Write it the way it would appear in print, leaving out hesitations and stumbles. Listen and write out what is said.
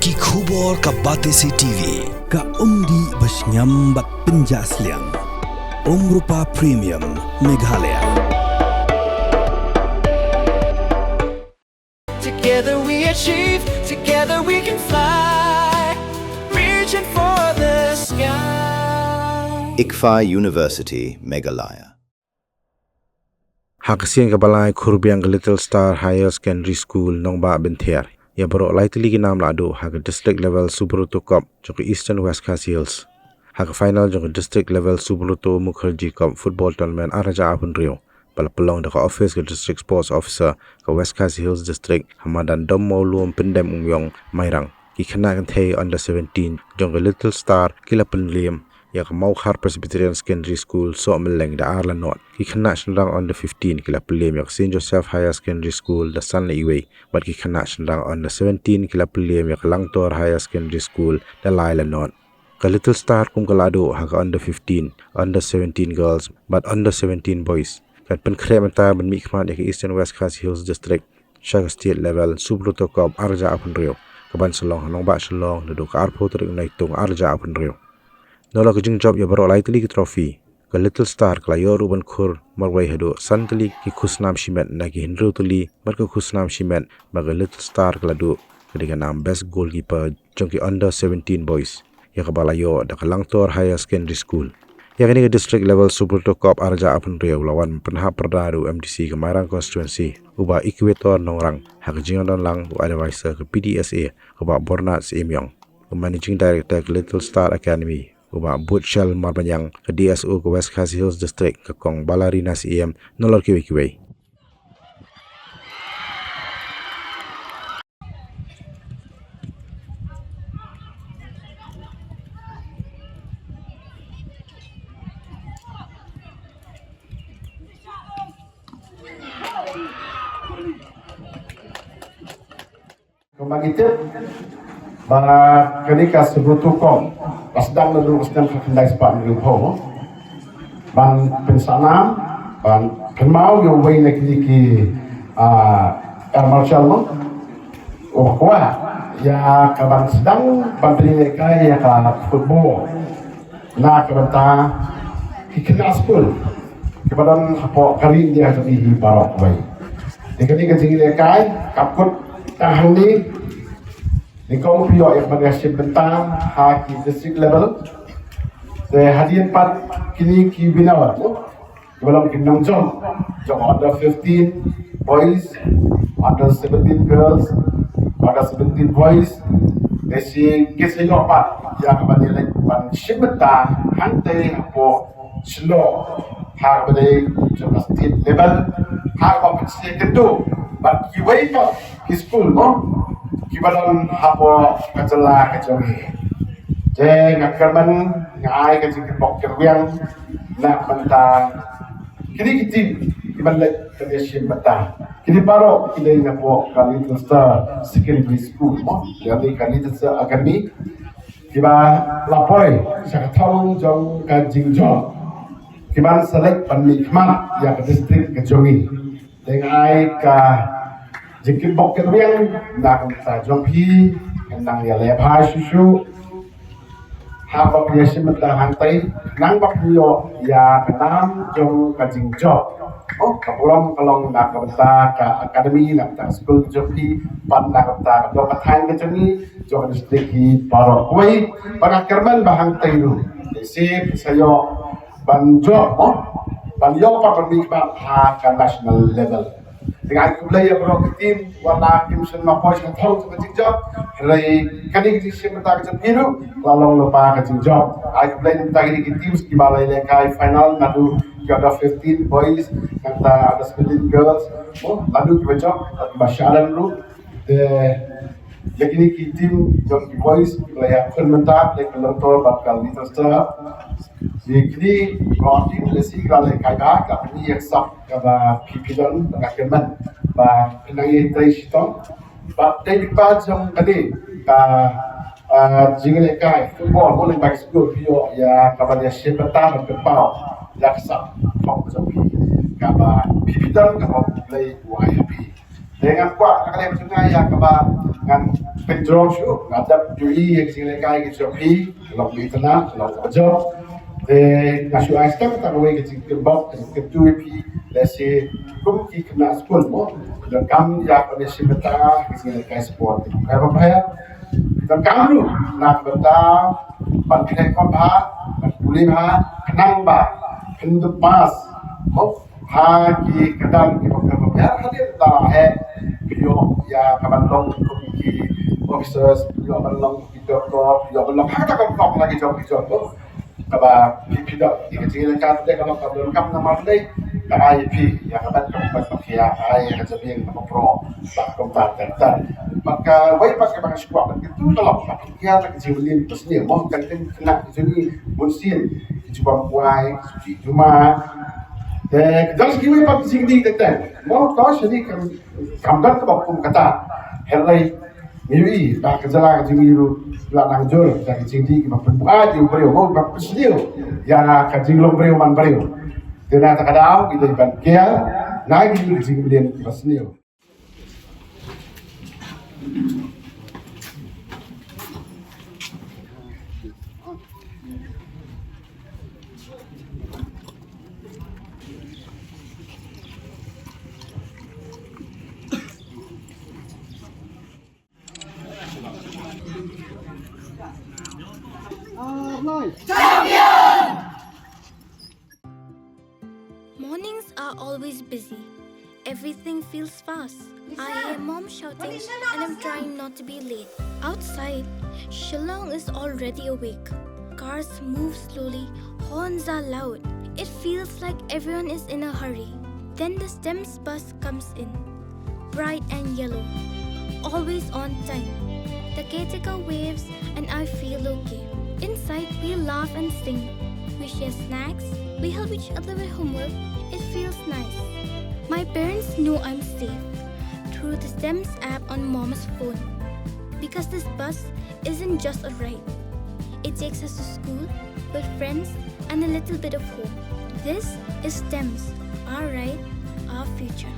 Ki khubor ka Batesi TV. Ka umdi basnyam bat penjaslian. Rupa Premium Meghalaya. Together we achieve, together we can fly, reaching for the sky. ICFA University, Meghalaya. Hakasian kabalay kurbiang Little Star Higher Secondary School Nongba Benther. Ya bro lightly ginam lado hak district level Subruto Cup jok Eastern West Coast Hills. Hak final jok district level Subruto Mukherjee Cup football tournament araja apun rio. Pala pelong daka office ke district sports officer ke West Coast Hills district hamadan dom maulum pendem umyong mairang. Ki kena kan thay under 17 jok Little Star kila penliam ya ke Maukhar Presbyterian Secondary School so meleng da Arla North. Ki kena sendang under 15 kila penliam ya ke St. Joseph Higher Secondary School da Sunley Way. But ki kena sendang under 17 kila penliam ya ke Langtor Higher Secondary School da Laila North. Ke Little Star kum kalado ha ke under 15, under 17 girls but under 17 boys. Kat penkrementa ben mikmat ya ke Eastern West Coast Hills District Shaka State level Subruto Cup arja apun rio. Kaban selong hanong ba selong duduk arpo terik naitung arja apun rio. Nola ke job ya baru lai tali ke trofi ke Little Star kala yo ruban khur marwai hado san tali ki khusnam shimet na ki hindru tali bar ke khusnam shimet baga Little Star kala do ketika nam best goalkeeper jongki under 17 boys ya ke balayo da ke Langtor Higher Secondary School ya kini ke district level Subruto Cup arja apun rio lawan penha perdadu MDC ke Marang constituency uba Equator Nongrang hak jingon lang u advisor ke PDSA ke ba Bornat Emyong managing director ke Little Star Academy Uba Butchel Marbanyang ke DSO ke West Coast Hills District ke Kong Balarina CM nolor kiwi-kiwi. Kemangitip banga kenika Subruto pasdang lalu sedang kendai sepak ngilho ban pensanam ban kemau yo way nak niki Marshall mo o kwa ya kaban sedang ban penilai ya ka football na kabanta hikna school kebadan hapo karin dia jadi barok way dikani kajingile kai kapkut tahan ni Nikau pio yang mengasih bentang haki district level. Saya hadiah 4 kini ki binawa. Dalam kinong jom under 15 boys, under 17 girls, under 17 boys. Desi kisah yo pat yang kembali lagi pan shibeta hantai hapo slow hak berdei jom state level hak kompetisi kedua. But kiwai ka ki school mo. Kibalan hapo kacela kacawi. Je ngakarman ngai kacik bok kerwiang nak mentang. Kini kita kibalan kedesim betang. Kini baru kita ngapo kali Little Star Secondary School mo. Jadi kali Little Star Academy. Kiba lapoi sakatong jong kajing jong. Kiban select penlikmat yang ke distrik kejongi. Dengan ka Jikit bok kerwiang nak ta jompi nang ya lepai susu haba piasi mentang hantai nang bak yo ya kenam jom kajing job oh kapuram kalong nak benta ka akademi nak ta school jompi pan nak ta do pathan ke joni jo district hi paro koi panakerman bahang tairu desi sayo ban job oh ban yo pa permikmat ha ka national level dengan kulai yang berok tim warna tim semua pos yang tahu tu kecil job, hari kini kita siapa tak kecil biru, lalu lupa kecil job. Aku kulai minta ini tim sekibalai lekai final, lalu ada 15 boys, kata ada 17 girls, lalu kita job, basyaran dulu. Yang ini tim job boys, kulai aku minta lekai lentor bakal Little Star. Jadi tim lesi kalau lekai dah, kami yang sah kata pipidan pengakiman. Ba pinangi trai sitong ba tei pa jong kadi ka jingile kai football boleh back school pio ya kabarnya sepeta berpau ya kesap kok jong ka ba pipidan ka play YP Dengan kuat kalian sungai yang keba ngan pendrong syu ngadap jui yang sing lekai ke joki lok di tanah lok ajo nasu aistem ta we ke sing kebab ke jui pi lesi kum ki kena school mo dan kam ya pada si beta ke sing lekai sport ka apa ya dan kam lu nak beta ban kai kon ba ban puli ba kenang ba hendu pas mo ha ki kadang ki apa ya hadir dalam yo ya kabandong komiti officers yo balong doktor yo balong hata kok lagi job kaba pipida ikati kan de kalau kabel kam na marlay ka IP ya kaban ko pakia ay ka sabihin ko pro sa kontak tan maka way pas ka mga squad itu kalau pakia ta kajibulin pasni mo kan kena sini bunsin coba buai cuma dan sekian pak sing di tetan mau kau sini kamdan ke bakum kata helai miwi tak kejalan ke miru belakang jol dari sing di bakum buat di beriu mau bakum sini ya ke jinglong beriu man beriu dan tak ada kita ban kia lagi di sing di sini. Mornings are always busy. Everything feels fast. I hear mom shouting and I'm trying not to be late. Outside, Shillong is already awake. Cars move slowly, horns are loud. It feels like everyone is in a hurry. Then the STEMS bus comes in, bright and yellow, always on time. The caretaker waves and I feel okay. Inside, we laugh and sing. We share snacks. We help each other with homework. It feels nice. My parents know I'm safe through the STEMS app on mom's phone. Because this bus isn't just a ride. It takes us to school with friends and a little bit of hope. This is STEMS, our ride, our future.